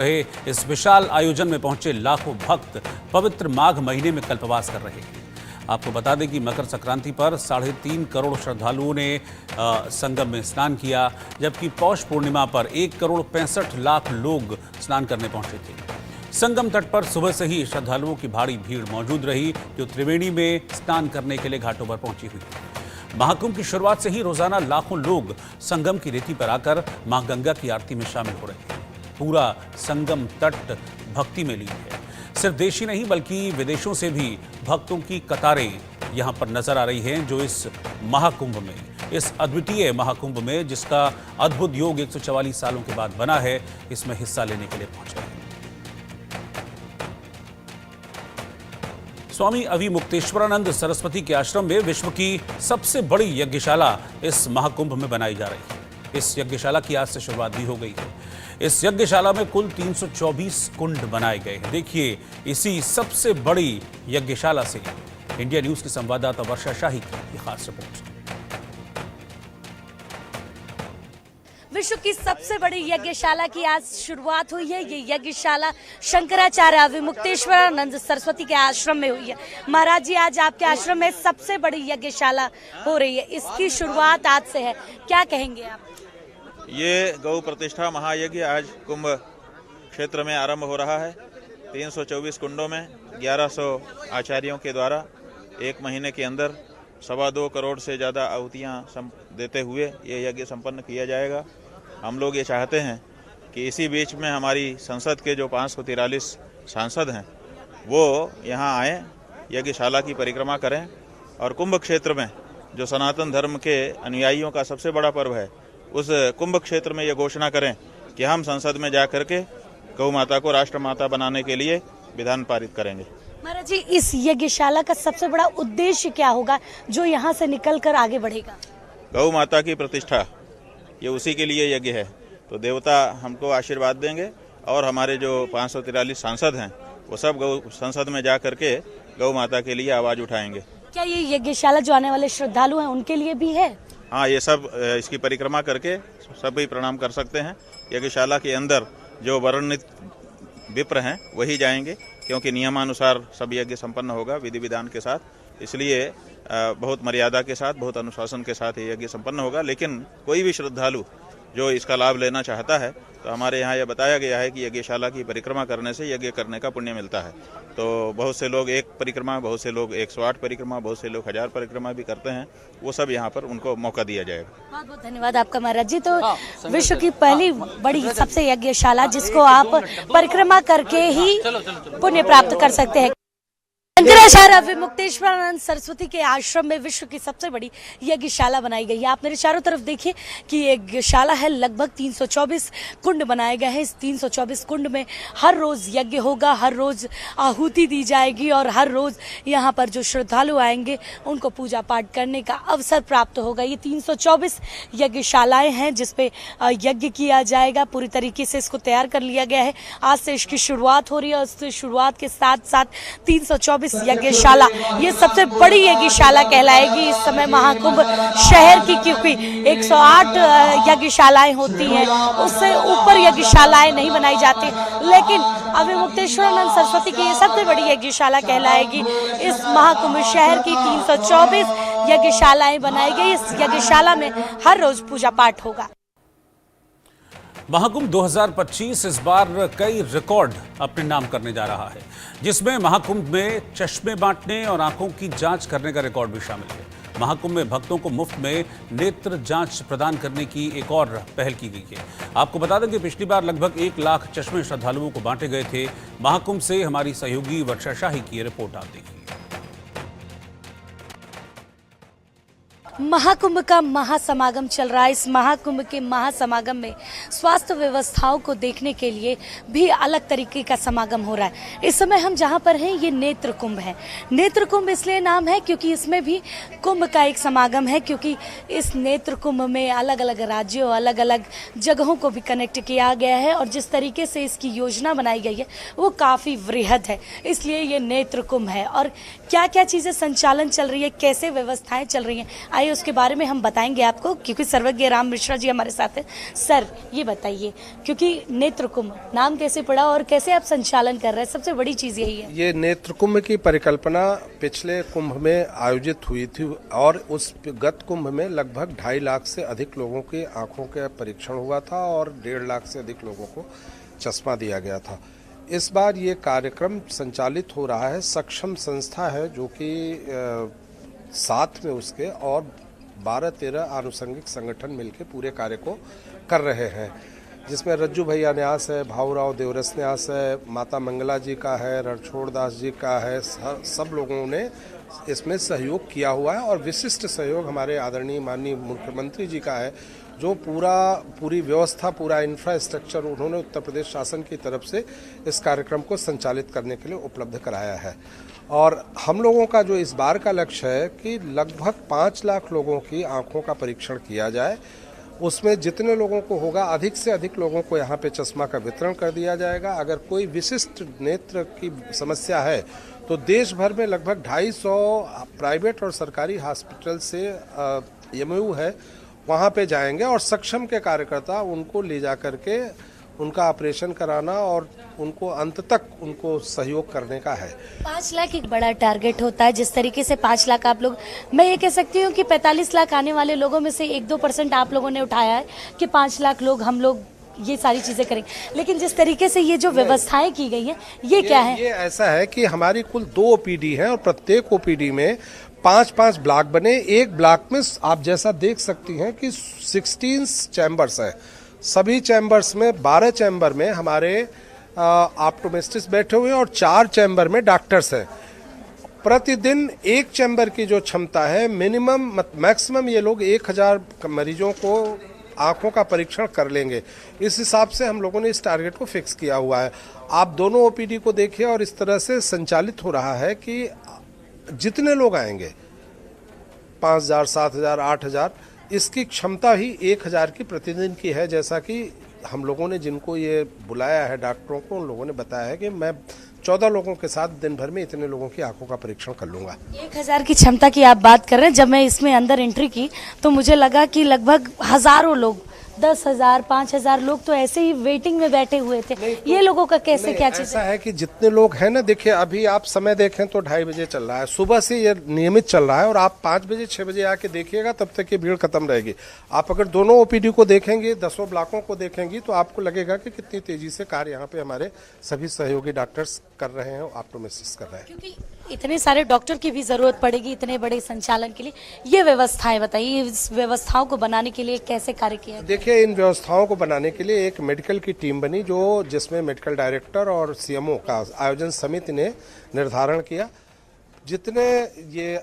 रहे इस विशाल आयोजन में पहुंचे लाखों भक्त पवित्र माघ महीने में कल्पवास कर रहे हैं। आपको बता दें कि मकर संक्रांति पर 3.5 करोड़ श्रद्धालुओं ने संगम में स्नान किया, जबकि पौष पूर्णिमा पर 1,65,00,000 लोग स्नान करने पहुंचे थे। संगम तट पर सुबह से ही श्रद्धालुओं की भारी भीड़ मौजूद रही, जो त्रिवेणी में स्नान करने के लिए घाटों पर पहुंची हुई थी। महाकुंभ की शुरुआत से ही रोजाना लाखों लोग संगम की रेती पर आकर मां गंगा की आरती में शामिल हो रहे हैं। पूरा संगम तट भक्ति में लीन है। सिर्फ देशी नहीं बल्कि विदेशों से भी भक्तों की कतारें यहां पर नजर आ रही हैं, जो इस महाकुंभ में, इस अद्वितीय महाकुंभ में, जिसका अद्भुत योग 144 सालों के बाद बना है, इसमें हिस्सा लेने के लिए पहुंचे हैं। स्वामी अविमुक्तेश्वरानंद सरस्वती के आश्रम में विश्व की सबसे बड़ी यज्ञशाला इस महाकुंभ में बनाई जा रही है। इस यज्ञशाला की आज से शुरुआत भी हो गई है। इस यज्ञशाला में कुल 324 कुंड बनाए गए हैं। देखिए इसी सबसे बड़ी यज्ञशाला से इंडिया न्यूज की संवाददाता वर्षा शाही की ये खास रिपोर्ट। विश्व की सबसे बड़ी यज्ञशाला की आज शुरुआत हुई है। ये यज्ञशाला शंकराचार्य अविमुक्तेश्वरानंद सरस्वती के आश्रम में हुई है। महाराज जी, आज आपके आश्रम में सबसे बड़ी यज्ञशाला हो रही है, इसकी शुरुआत आज से है, क्या कहेंगे आप? ये गौ प्रतिष्ठा महायज्ञ आज कुंभ क्षेत्र में आरंभ हो रहा है। 324 कुंडों में 1100 आचार्यों के द्वारा एक महीने के अंदर 2.25 करोड़ से ज़्यादा आहुतियाँ देते हुए ये यज्ञ संपन्न किया जाएगा। हम लोग ये चाहते हैं कि इसी बीच में हमारी संसद के जो 543 सांसद हैं वो यहाँ आएँ, यज्ञशाला की परिक्रमा करें और कुंभ क्षेत्र में जो सनातन धर्म के अनुयायियों का सबसे बड़ा पर्व है, उस कुंभ क्षेत्र में ये घोषणा करें कि हम संसद में जा करके गौ माता को राष्ट्र माता बनाने के लिए विधान पारित करेंगे। महाराज जी, इस यज्ञशाला का सबसे बड़ा उद्देश्य क्या होगा जो यहाँ से निकलकर आगे बढ़ेगा? गौ माता की प्रतिष्ठा, ये उसी के लिए यज्ञ है। तो देवता हमको आशीर्वाद देंगे और हमारे जो 543 सांसद हैं वो सब गौ संसद में जा करके गौ माता के लिए आवाज उठाएंगे। क्या ये यज्ञशाला जो आने वाले श्रद्धालु हैं उनके लिए भी है? हाँ, ये सब इसकी परिक्रमा करके सभी प्रणाम कर सकते हैं। यज्ञशाला के अंदर जो वर्णित विप्र हैं वही जाएंगे, क्योंकि नियमानुसार सब यज्ञ संपन्न होगा विधि विधान के साथ। इसलिए बहुत मर्यादा के साथ, बहुत अनुशासन के साथ ये यज्ञ संपन्न होगा। लेकिन कोई भी श्रद्धालु जो इसका लाभ लेना चाहता है तो हमारे यहाँ यह बताया गया है कि यज्ञशाला की परिक्रमा करने से यज्ञ करने का पुण्य मिलता है। तो बहुत से लोग एक परिक्रमा, बहुत से लोग 108 परिक्रमा, बहुत से लोग 1000 परिक्रमा भी करते हैं। वो सब यहाँ पर उनको मौका दिया जाएगा। बहुत बहुत धन्यवाद आपका महाराज जी। तो विश्व की पहली बड़ी सबसे यज्ञशाला जिसको आप परिक्रमा करके ही पुण्य प्राप्त कर सकते हैं। शंकराचार्य अविमुक्तेश्वरानंद सरस्वती के आश्रम में विश्व की सबसे बड़ी यज्ञशाला बनाई गई है। आप मेरे चारों तरफ देखिए कि यज्ञशाला है, लगभग 324 कुंड बनाए गए हैं। इस 324 कुंड में हर रोज यज्ञ होगा, हर रोज आहुति दी जाएगी और हर रोज यहाँ पर जो श्रद्धालु आएंगे उनको पूजा पाठ करने का अवसर प्राप्त होगा। ये 324 यज्ञशालाएं हैं जिसपे यज्ञ किया जाएगा। पूरी तरीके से इसको तैयार कर लिया गया है। आज से इसकी शुरुआत हो रही है और उसकी शुरुआत के साथ साथ 324 यज्ञशाला ये सबसे बड़ी यज्ञशाला कहलाएगी इस समय महाकुंभ शहर की, क्योंकि 108 यज्ञशालाएं होती हैं, उससे ऊपर यज्ञशालाएं नहीं बनाई जाती। लेकिन अविमुक्तेश्वरानंद सरस्वती की ये सबसे बड़ी यज्ञशाला कहलाएगी। इस महाकुंभ शहर की 324 यज्ञशालाएं बनाई गई। इस यज्ञशाला में हर रोज पूजा पाठ होगा। महाकुंभ 2025 इस बार कई रिकॉर्ड अपने नाम करने जा रहा है, जिसमें महाकुंभ में चश्मे बांटने और आंखों की जांच करने का रिकॉर्ड भी शामिल है। महाकुंभ में भक्तों को मुफ्त में नेत्र जांच प्रदान करने की एक और पहल की गई है। आपको बता दें कि पिछली बार लगभग 1 लाख चश्मे श्रद्धालुओं को बांटे गए थे। महाकुंभ से हमारी सहयोगी वर्षा शाही की रिपोर्ट आप देखिए। महाकुंभ का महासमागम चल रहा है। इस महाकुंभ के महासमागम में स्वास्थ्य व्यवस्थाओं को देखने के लिए भी अलग तरीके का समागम हो रहा है। इस समय हम जहां पर हैं ये नेत्र कुंभ है। नेत्र कुंभ इसलिए नाम है क्योंकि इसमें भी कुंभ का एक समागम है, क्योंकि इस नेत्र कुंभ में अलग अलग राज्यों, अलग अलग जगहों को भी कनेक्ट किया गया है और जिस तरीके से इसकी योजना बनाई गई है वो काफ़ी वृहद है, इसलिए ये नेत्र कुंभ है। और क्या क्या चीज़ें संचालन चल रही है, कैसे व्यवस्थाएं चल रही हैं, आइए है उसके बारे में हम बताएंगे आपको, क्योंकि सर्वज्ञ राम मिश्रा जी हमारे साथ हैं। सर ये बताइए, क्योंकि नेत्र कुंभ नाम कैसे पड़ा और कैसे आप संचालन कर रहे हैं, सबसे बड़ी चीज यही है। ये नेत्र कुंभ की परिकल्पना पिछले कुंभ में आयोजित हुई थी और उस गत कुंभ में लगभग 2.5 लाख से अधिक लोगों की आंखों का परीक्षण हुआ था और 1.5 लाख से अधिक लोगों को चश्मा दिया गया था। इस बार ये कार्यक्रम संचालित हो रहा है, सक्षम संस्था है जो कि साथ में उसके और 12-13 आनुषंगिक संगठन मिलकर पूरे कार्य को कर रहे हैं, जिसमें रज्जू भैया न्यास है, भाऊराव देवरस न्यास है, माता मंगला जी का है, रणछोड़ दास जी का है, सब लोगों ने इसमें सहयोग किया हुआ है। और विशिष्ट सहयोग हमारे आदरणीय माननीय मुख्यमंत्री जी का है, जो पूरी व्यवस्था, पूरा इंफ्रास्ट्रक्चर उन्होंने उत्तर प्रदेश शासन की तरफ से इस कार्यक्रम को संचालित करने के लिए उपलब्ध कराया है। और हम लोगों का जो इस बार का लक्ष्य है कि लगभग 5 लाख लोगों की आंखों का परीक्षण किया जाए। उसमें जितने लोगों को होगा, अधिक से अधिक लोगों को यहाँ पे चश्मा का वितरण कर दिया जाएगा। अगर कोई विशिष्ट नेत्र की समस्या है तो देश भर में लगभग 250 प्राइवेट और सरकारी हॉस्पिटल से एमओयू है, वहाँ पे जाएंगे और सक्षम के कार्यकर्ता उनको ले जा करके उनका ऑपरेशन कराना और उनको अंत तक उनको सहयोग करने का है। 5 लाख एक बड़ा टारगेट होता है। जिस तरीके से 5 लाख आप लोग, मैं ये कह सकती हूँ कि 45 लाख आने वाले लोगों में से 1-2% आप लोगों ने उठाया है कि 5 लाख लोग हम लोग ये सारी चीजें करेंगे। लेकिन जिस तरीके से ये जो व्यवस्थाएं की गई है, ये क्या है? ये ऐसा है कि हमारी कुल 2 ओपीडी हैं और प्रत्येक ओपीडी में 5-5 ब्लॉक बने। एक ब्लॉक में आप जैसा देख सकती हैं कि 16 चैम्बर्स हैं। सभी चैम्बर्स में 12 चैम्बर में हमारे ऑप्टोमेट्रिस्ट बैठे हुए हैं और 4 चैम्बर में डॉक्टर्स हैं। प्रतिदिन एक चैम्बर की जो क्षमता है मैक्सिमम ये लोग 1000 मरीजों को आंखों का परीक्षण कर लेंगे। इस हिसाब से हम लोगों ने इस टारगेट को फिक्स किया हुआ है। आप दोनों ओपीडी को देखिए और इस तरह से संचालित हो रहा है कि जितने लोग आएंगे 5000, 7000, 8000, इसकी क्षमता ही 1000 की प्रतिदिन की है। जैसा कि हम लोगों ने जिनको ये बुलाया है डॉक्टरों को, उन लोगों ने बताया है कि मैं 14 लोगों के साथ दिन भर में इतने लोगों की आंखों का परीक्षण कर लूंगा। 1000 की क्षमता की आप बात कर रहे हैं। जब मैं इसमें अंदर एंट्री की तो मुझे लगा कि लगभग हजारों लोग, 10,000, 5,000 लोग तो ऐसे ही वेटिंग में बैठे हुए थे। ये लोगों का कैसे क्या चीज ऐसा है कि जितने लोग हैं ना, देखिए अभी आप समय देखें तो 2:30 बजे चल रहा है, सुबह से ये नियमित चल रहा है और आप 5 बजे 6 बजे आके देखिएगा, तब तक ये भीड़ खत्म रहेगी। आप अगर दोनों ओपीडी को देखेंगे, 10 ब्लॉकों को देखेंगी तो आपको लगेगा कि कितनी तेजी से कार्य यहाँ पे हमारे सभी सहयोगी डॉक्टर्स कर रहे हैं, ऑप्टोमेट्रिस्ट कर रहे हैं। क्योंकि इतने सारे डॉक्टर की भी जरूरत पड़ेगी इतने बड़े संचालन के लिए। ये व्यवस्थाएं बताइए, इस व्यवस्थाओं को बनाने के लिए कैसे कार्य किया? देखिए, इन व्यवस्थाओं को बनाने के लिए एक मेडिकल की टीम बनी, जो जिसमें मेडिकल डायरेक्टर और सीएमओ का आयोजन समिति ने निर्धारण किया। जितने ये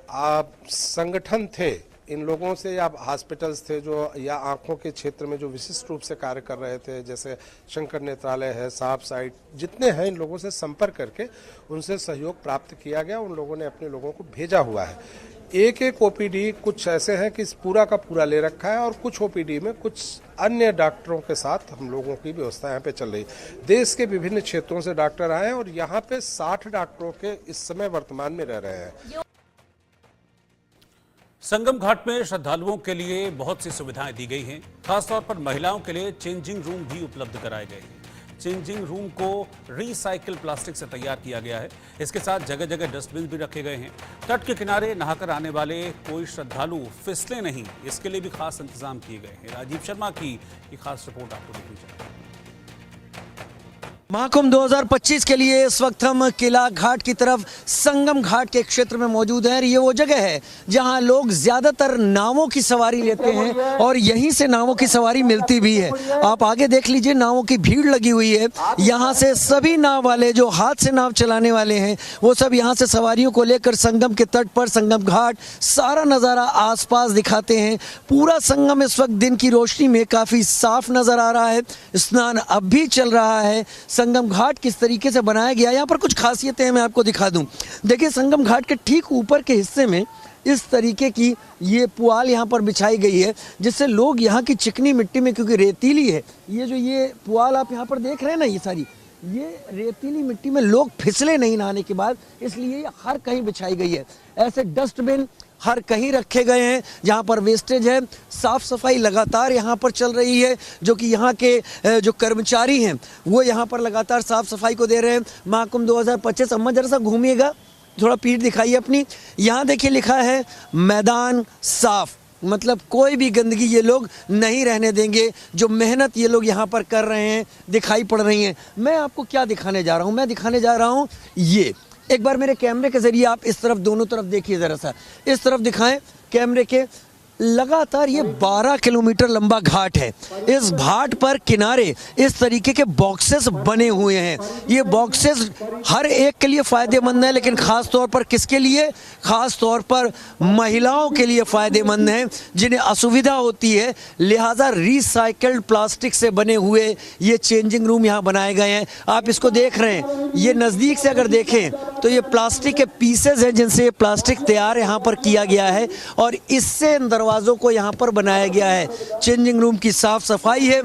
संगठन थे, इन लोगों से या हॉस्पिटल्स थे जो या आंखों के क्षेत्र में जो विशिष्ट रूप से कार्य कर रहे थे, जैसे शंकर नेत्रालय है, साहब साइट, जितने हैं, इन लोगों से संपर्क करके उनसे सहयोग प्राप्त किया गया। उन लोगों ने अपने लोगों को भेजा हुआ है। एक ओपीडी कुछ ऐसे हैं कि पूरा का पूरा ले रखा है और कुछ ओपीडी में कुछ अन्य डॉक्टरों के साथ हम लोगों की व्यवस्था यहाँ पे चल रही। देश के विभिन्न क्षेत्रों से डॉक्टर आए और यहाँ पे 60 डॉक्टरों के इस समय वर्तमान में रह रहे हैं। संगम घाट में श्रद्धालुओं के लिए बहुत सी सुविधाएं दी गई हैं। खासतौर पर महिलाओं के लिए चेंजिंग रूम भी उपलब्ध कराए गए हैं। चेंजिंग रूम को रिसाइकिल प्लास्टिक से तैयार किया गया है। इसके साथ जगह जगह डस्टबिन भी रखे गए हैं। तट के किनारे नहाकर आने वाले कोई श्रद्धालु फिसले नहीं, इसके लिए भी खास इंतजाम किए गए हैं। राजीव शर्मा की ये खास रिपोर्ट आपको देखनी चाहिए। महाकुंभ 2025 के लिए इस वक्त हम किला घाट की तरफ संगम घाट के क्षेत्र में मौजूद हैं। ये वो जगह है जहां लोग ज्यादातर नावों की सवारी लेते हैं और यहीं से नावों की सवारी मिलती भी है। आप आगे देख लीजिए, नावों की भीड़ लगी हुई है। यहाँ से सभी नाव वाले जो हाथ से नाव चलाने वाले हैं, वो सब यहाँ से सवारियों को लेकर संगम के तट पर संगम घाट सारा नज़ारा आसपास दिखाते हैं। पूरा संगम इस वक्त दिन की रोशनी में काफ़ी साफ नज़र आ रहा है। स्नान अब भी चल रहा है। संगम घाट किस तरीके से बनाया गया, यहाँ पर कुछ खासियतें मैं आपको दिखा दूं। देखिए, संगम घाट के ठीक ऊपर के हिस्से में इस तरीके की ये पुआल यहाँ पर बिछाई गई है, जिससे लोग यहाँ की चिकनी मिट्टी में, क्योंकि रेतीली है ये पुआल आप यहाँ पर देख रहे हैं ना, ये रेतीली मिट्टी में लोग फिसले नहीं नहाने के बाद, इसलिए हर कहीं बिछाई गई है। ऐसे डस्टबिन हर कहीं रखे गए हैं जहाँ पर वेस्टेज है। साफ सफाई लगातार यहाँ पर चल रही है, जो कि यहाँ के जो कर्मचारी हैं वो यहाँ पर लगातार साफ सफाई को दे रहे हैं। महाकुंभ 2025, अम्मा जरा सा घूमिएगा, थोड़ा पीठ दिखाइए अपनी। यहाँ देखिए लिखा है मैदान साफ, मतलब कोई भी गंदगी ये लोग नहीं रहने देंगे। जो मेहनत ये लोग यहाँ पर कर रहे हैं दिखाई पड़ रही हैं। मैं आपको क्या दिखाने जा रहा हूँ, मैं दिखाने जा रहा हूँ ये, एक बार मेरे कैमरे के ज़रिए आप इस तरफ, दोनों तरफ देखिए, ज़रा सा इस तरफ दिखाएं कैमरे के। लगातार ये 12 किलोमीटर लंबा घाट है। इस घाट पर किनारे इस तरीके के बॉक्सेस बने हुए हैं। ये बॉक्सेस हर एक के लिए फ़ायदेमंद है, लेकिन ख़ास तौर पर किसके लिए? ख़ास तौर पर महिलाओं के लिए फ़ायदेमंद हैं, जिन्हें असुविधा होती है। लिहाजा रिसाइकल्ड प्लास्टिक से बने हुए ये चेंजिंग रूम यहाँ बनाए गए हैं। आप इसको देख रहे हैं, ये नज़दीक से अगर देखें तो ये प्लास्टिक के पीसेज हैं जिनसे ये प्लास्टिक तैयार यहाँ पर किया गया है, और इससे दरवाज़ों को यहाँ पर बनाया गया है। चेंजिंग रूम की साफ सफाई है।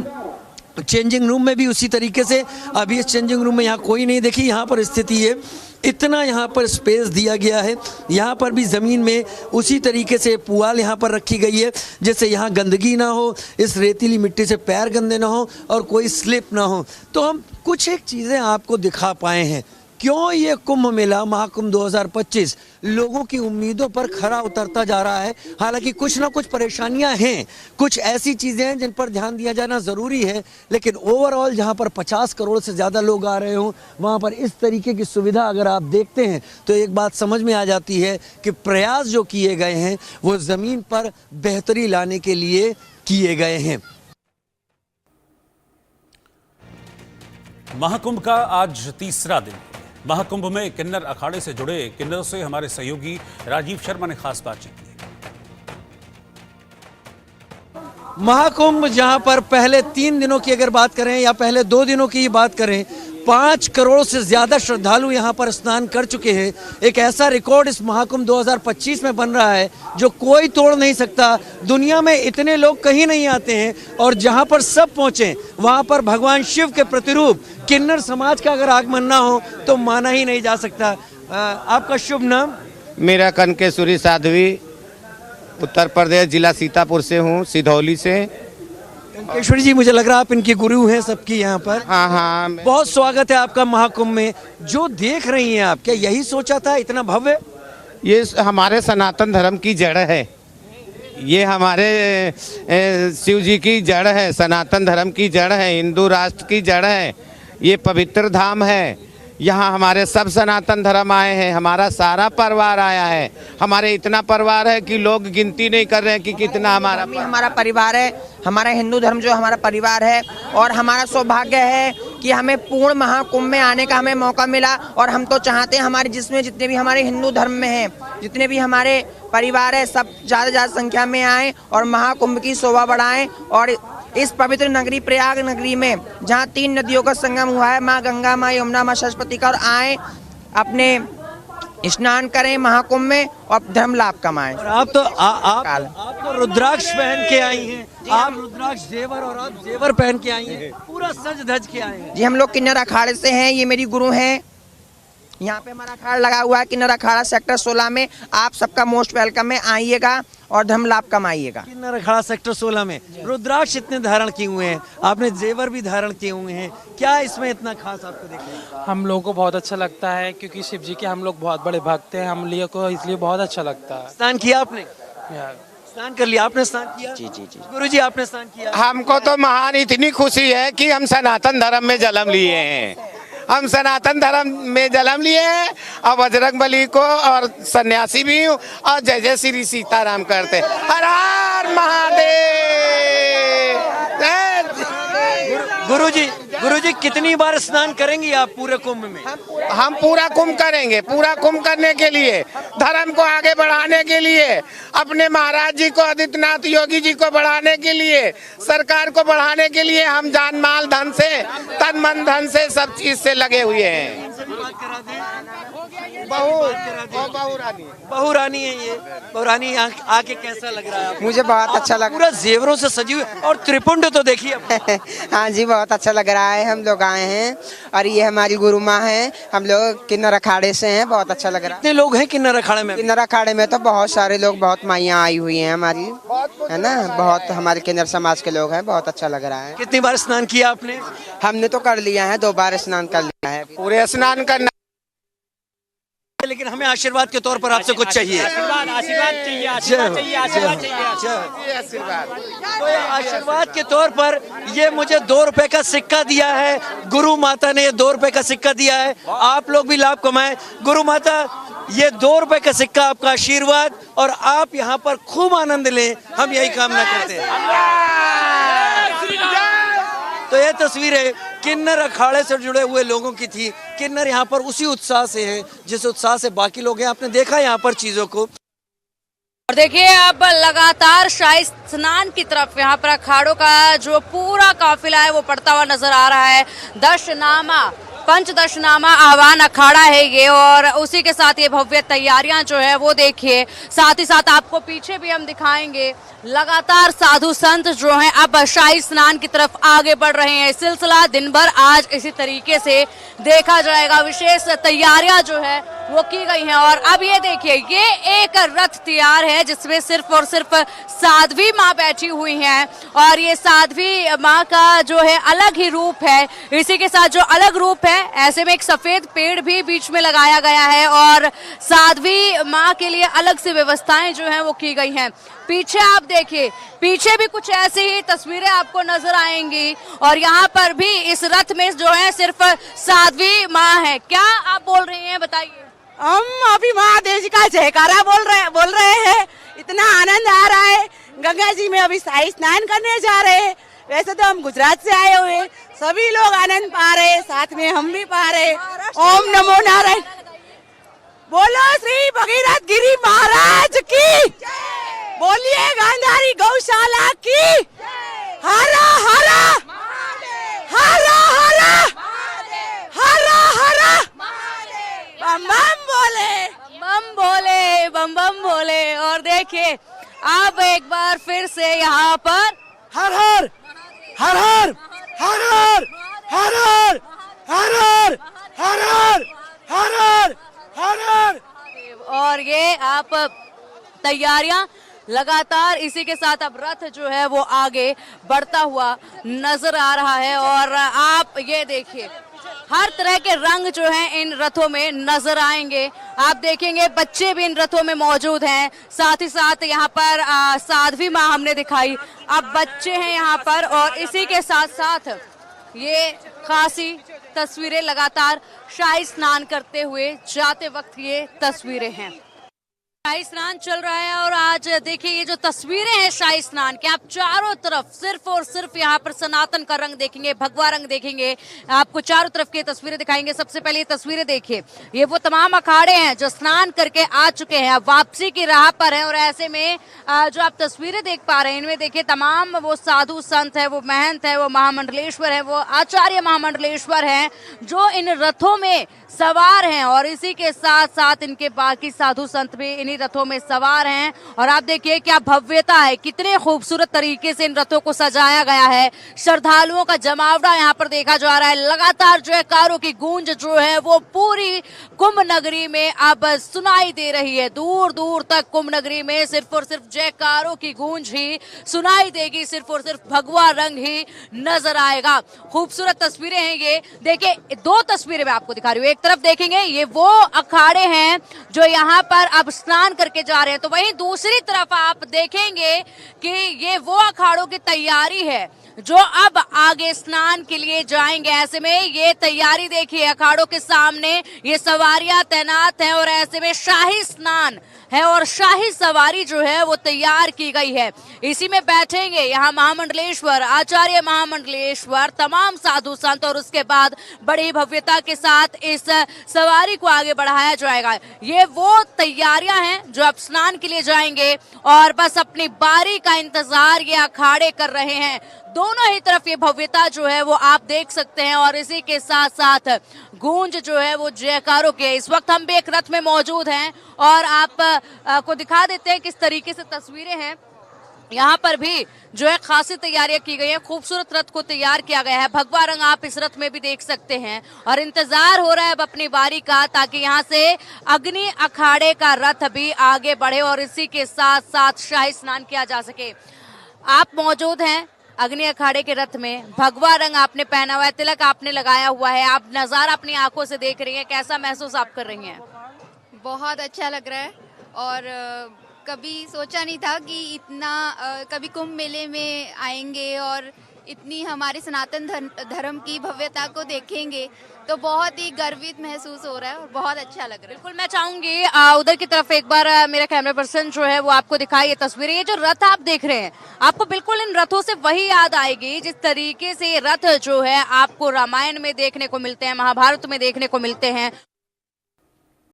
चेंजिंग रूम में भी उसी तरीके से, अभी इस चेंजिंग रूम में यहाँ कोई नहीं, देखिए यहाँ पर स्थिति है, इतना यहाँ पर स्पेस दिया गया है। यहाँ पर भी ज़मीन में उसी तरीके से पुआल यहाँ पर रखी गई है, जिससे यहाँ गंदगी ना हो, इस रेतीली मिट्टी से पैर गंदे ना हो और कोई स्लिप ना हो। तो हम कुछ एक चीज़ें आपको दिखा पाए हैं। क्यों ये कुंभ मेला महाकुंभ 2025 लोगों की उम्मीदों पर खरा उतरता जा रहा है। हालांकि कुछ ना कुछ परेशानियां हैं, कुछ ऐसी चीज़ें हैं जिन पर ध्यान दिया जाना ज़रूरी है, लेकिन ओवरऑल जहां पर 50 करोड़ से ज़्यादा लोग आ रहे हों, वहां पर इस तरीके की सुविधा अगर आप देखते हैं तो एक बात समझ में आ जाती है कि प्रयास जो किए गए हैं वो ज़मीन पर बेहतरी लाने के लिए किए गए हैं। महाकुंभ का आज तीसरा दिन। महाकुंभ में किन्नर अखाड़े से जुड़े किन्नरों से हमारे सहयोगी राजीव शर्मा ने खास बातचीत की। महाकुंभ जहां पर पहले 3 दिनों की अगर बात करें या पहले 2 दिनों की बात करें, 5 करोड़ से ज़्यादा श्रद्धालु यहाँ पर स्नान कर चुके हैं। एक ऐसा रिकॉर्ड इस महाकुंभ 2025 में बन रहा है जो कोई तोड़ नहीं सकता। दुनिया में इतने लोग कहीं नहीं आते हैं, और जहाँ पर सब पहुँचे वहाँ पर भगवान शिव के प्रतिरूप किन्नर समाज का अगर आगमन ना हो तो माना ही नहीं जा सकता। आपका शुभ नाम? मेरा कनकेश्वरी साध्वी, उत्तर प्रदेश, जिला सीतापुर से हूँ, सिधौली से। कनकेश्वरी जी, मुझे लग रहा है आप इनकी गुरु हैं सबकी यहाँ पर। हाँ हाँ, बहुत स्वागत है आपका महाकुंभ में। जो देख रही हैं आप, क्या यही सोचा था इतना भव्य? ये हमारे सनातन धर्म की जड़ है, ये हमारे शिव जी की जड़ है, सनातन धर्म की जड़ है, हिंदू राष्ट्र की जड़ है। ये पवित्र धाम है, यहाँ हमारे सब सनातन धर्म आए हैं, हमारा सारा परिवार आया है। हमारे इतना परिवार है कि लोग गिनती नहीं कर रहे हैं कि कितना हमारा परिवार है। हमारा हिंदू धर्म जो हमारा परिवार है, और हमारा सौभाग्य है कि हमें पूर्ण महाकुंभ में आने का हमें मौका मिला। और हम तो चाहते हैं हमारे जितने भी हमारे हिंदू धर्म में हैं, जितने भी हमारे परिवार है, सब ज़्यादा संख्या में आएँ और महाकुंभ की शोभा बढ़ाएँ। और इस पवित्र नगरी प्रयाग नगरी में जहाँ 3 नदियों का संगम हुआ है, माँ गंगा, माँ यमुना, माँ सरस्वती का, और आए अपने स्नान करें महाकुंभ में और धर्म लाभ कमाएं। और आप तो रुद्राक्ष पहन के आई हैं, आप रुद्राक्ष जेवर, और आप जेवर पहन के आई हैं, पूरा सज धज के आए हैं। जी, हम लोग किन्नर अखाड़े से हैं, ये मेरी गुरु हैं। यहाँ पे हमारा अखाड़ा लगा हुआ है किन्नर अखाड़ा सेक्टर 16 में। आप सबका मोस्ट वेलकम है, आइएगा और धर्म लाभ कमाइएगा। किन्नर अखाड़ा सेक्टर 16 में रुद्राक्ष इतने धारण किए हुए हैं, आपने जेवर भी धारण किए हुए हैं, क्या इसमें इतना खास आपको देखा? हम लोगों को बहुत अच्छा लगता है, क्योंकि शिव जी के हम लोग बहुत बड़े भक्त हैं, हम लिए को इसलिए बहुत अच्छा लगता है। स्नान किया आपने? स्नान कर लिया आपने? स्नान किया? जी जी जी। गुरुजी आपने स्नान किया? हमको तो महान इतनी खुशी है कि हम सनातन धर्म में जन्म लिए हैं, हम सनातन धर्म में जन्म लिए हैं, और बजरंगबली को और सन्यासी भी हूँ, और जय जय श्री सीताराम करते। हर हर महादेव। गुरुजी कितनी बार स्नान करेंगी आप पूरे कुंभ में? हम पूरा कुंभ करेंगे। पूरा कुंभ करने के लिए, धर्म को आगे बढ़ाने के लिए, अपने महाराज जी को, आदित्यनाथ योगी जी को बढ़ाने के लिए, सरकार को बढ़ाने के लिए हम जान माल धन से, तन मन धन से, सब चीज से लगे हुए हैं। करा दें। बहू रानी है ये। बहू रानी आके कैसा लग रहा है आपको? मुझे बहुत अच्छा लगा। पूरा जेवरों से सजी हुई और त्रिपुंड तो देखिए हाँ जी, बहुत अच्छा लग रहा है। हम लोग आए हैं और ये हमारी गुरु माँ है। हम लोग किन्नर अखाड़े से हैं। बहुत अच्छा लग रहा है। कितने लोग हैं किन्नर अखाड़े में? किन्नर अखाड़े में तो बहुत सारे लोग, बहुत माइयाँ आई हुई हैं हमारी, है ना। बहुत हमारे किन्नर समाज के लोग हैं। बहुत अच्छा लग रहा है। कितनी बार स्नान किया आपने? हमने तो कर लिया है, 2 बार स्नान कर लिया है। पूरे स्नान करना, लेकिन हमें आशीर्वाद के तौर पर आपसे कुछ चाहिए। आशीर्वाद चाहिए, आशीर्वाद चाहिए, आशीर्वाद चाहिए। तो ये आशीर्वाद के तौर पर ये मुझे 2 रुपए का सिक्का दिया है। गुरु माता ने ये 2 रुपए का सिक्का दिया है। आप लोग भी लाभ कमाएं। गुरु माता, ये 2 रुपए का सिक्का आपका आशीर्वाद, और आप यहाँ पर खूब आनंद लें, हम यही कामना करते हैं। तो ये तस्वीरें किन्नर अखाड़े से जुड़े हुए लोगों की थी। किन्नर यहाँ पर उसी उत्साह से हैं जिस उत्साह से बाकी लोग हैं। आपने देखा यहाँ पर चीजों को। और देखिए अब लगातार शाही स्नान की तरफ यहाँ पर अखाड़ों का जो पूरा काफिला है वो पड़ता हुआ नजर आ रहा है। दशनामा, पंचदशनामा आह्वान अखाड़ा है ये, और उसी के साथ ये भव्य तैयारियां जो है वो देखिए। साथ ही साथ आपको पीछे भी हम दिखाएंगे, लगातार साधु संत जो हैं अब शाही स्नान की तरफ आगे बढ़ रहे हैं। सिलसिला दिन भर आज इसी तरीके से देखा जाएगा। विशेष तैयारियां जो है वो की गई हैं। और अब ये देखिए, ये एक रथ तैयार है जिसमें सिर्फ और सिर्फ साध्वी माँ बैठी हुई हैं, और ये साध्वी माँ का जो है अलग ही रूप है। इसी के साथ जो अलग रूप है, ऐसे में एक सफेद पेड़ भी बीच में लगाया गया है, और साध्वी माँ के लिए अलग से व्यवस्थाएं जो हैं वो की गई हैं। पीछे आप देखिए, पीछे भी कुछ ऐसी ही तस्वीरें आपको नजर आएंगी, और यहाँ पर भी इस रथ में जो है सिर्फ साध्वी माँ है। क्या आप बोल रही हैं, बताइए। हम अभी महादेव जी का जयकारा बोल रहे हैं। इतना आनंद आ रहा है। गंगा जी में अभी शाही स्नान करने जा रहे हैं। वैसे तो हम गुजरात से आए हुए, सभी लोग आनंद पा रहे, साथ में हम भी पा रहे। ओम नमो नारायण। बोलो श्री भगीरथ गिरी महाराज की, बोलिए गांधारी गौशाला की। हरा हरा हरा हरा हरा हरा बम बम बोले, बम बोले, बम बम बोले। और देखिए अब एक बार फिर से यहाँ पर हर हर हर हर हर हर हर हर हर हर हर हर हर हर हर हर। और ये आप तैयारियां लगातार इसी के साथ अब रथ जो है वो आगे बढ़ता हुआ नजर आ रहा है। और आप ये देखिए, हर तरह के रंग जो हैं इन रथों में नजर आएंगे। आप देखेंगे बच्चे भी इन रथों में मौजूद हैं। साथ ही साथ यहाँ पर साध्वी माँ हमने दिखाई, अब बच्चे हैं यहाँ पर। और इसी के साथ साथ ये खासी तस्वीरें लगातार शाही स्नान करते हुए जाते वक्त ये तस्वीरें हैं। शाही स्नान चल रहा है, और आज देखिए ये जो तस्वीरें हैं शाही स्नान के, आप चारों तरफ सिर्फ और सिर्फ यहाँ पर सनातन का रंग देखेंगे, भगवा रंग देखेंगे। आपको चारों तरफ की तस्वीरें दिखाएंगे। सबसे पहले ये तस्वीरें देखिए, ये वो तमाम अखाड़े हैं जो स्नान करके आ चुके हैं, अब वापसी की राह पर हैं। और ऐसे में जो आप तस्वीरें देख पा रहे हैं, इनमें देखिए तमाम वो साधु संत है, वो महंत है, वो महामंडलेश्वर है, वो आचार्य महामंडलेश्वर हैं जो इन रथों में सवार हैं। और इसी के साथ साथ इनके बाकी साधु संत भी इन्हीं रथों में सवार हैं। और आप देखिए क्या भव्यता है, कितने खूबसूरत तरीके से इन रथों को सजाया गया है। श्रद्धालुओं का जमावड़ा यहाँ पर देखा जा रहा है। लगातार जो है कारों की गूंज जो है वो पूरी कुंभ नगरी में अब सुनाई दे रही है। दूर दूर तक कुंभ नगरी में सिर्फ और सिर्फ जयकारों की गूंज ही सुनाई देगी, सिर्फ और सिर्फ भगवा रंग ही नजर आएगा। खूबसूरत तस्वीरें हैं ये। देखिए 2 तस्वीरें मैं आपको दिखा रही हूँ। एक तरफ देखेंगे ये वो अखाड़े हैं जो यहाँ पर अब स्नान करके जा रहे हैं, तो वहीं दूसरी तरफ आप देखेंगे कि ये वो अखाड़ों की तैयारी है जो अब आगे स्नान के लिए जाएंगे। ऐसे में ये तैयारी देखिए, अखाड़ों के सामने ये सवारियां तैनात हैं, और ऐसे में शाही स्नान है और शाही सवारी जो है वो तैयार की गई है। इसी में बैठेंगे यहाँ महामंडलेश्वर, आचार्य महामंडलेश्वर, तमाम साधु संत, और उसके बाद बड़ी भव्यता के साथ इस सवारी को आगे बढ़ाया जाएगा। ये वो तैयारियां हैं जो अब स्नान के लिए जाएंगे, और बस अपनी बारी का इंतजार ये अखाड़े कर रहे हैं। 2 दोनों ही तरफ ये भव्यता जो है वो आप देख सकते हैं और इसी के साथ साथ गूंज जो है वो जयकारों की है। इस वक्त हम भी एक रथ में मौजूद हैं और आप को दिखा देते हैं किस तरीके से तस्वीरें हैं। यहाँ पर भी जो है खासी तैयारियां की गई है, खूबसूरत रथ को तैयार किया गया है। भगवा रंग आप इस रथ में भी देख सकते हैं और इंतजार हो रहा है अब अपनी बारी का, ताकि यहाँ से अग्नि अखाड़े का रथ भी आगे बढ़े और इसी के साथ साथ शाही स्नान किया जा सके। आप मौजूद हैं अग्नि अखाड़े के रथ में, भगवा रंग आपने पहना हुआ है, तिलक आपने लगाया हुआ है, आप नजारा अपनी आंखों से देख रही हैं, कैसा महसूस आप कर रही हैं? बहुत अच्छा लग रहा है और कभी सोचा नहीं था कि इतना कभी कुंभ मेले में आएंगे और इतनी हमारे सनातन धर्म की भव्यता को देखेंगे, तो बहुत ही गर्वित महसूस हो रहा है और बहुत अच्छा लग रहा है। बिल्कुल, मैं चाहूंगी उधर की तरफ एक बार मेरा कैमरा पर्सन जो है वो आपको दिखाए ये तस्वीरें। ये जो रथ आप देख रहे हैं, आपको बिल्कुल इन रथों से वही याद आएगी जिस तरीके से रथ जो है आपको रामायण में देखने को मिलते हैं, महाभारत में देखने को मिलते हैं।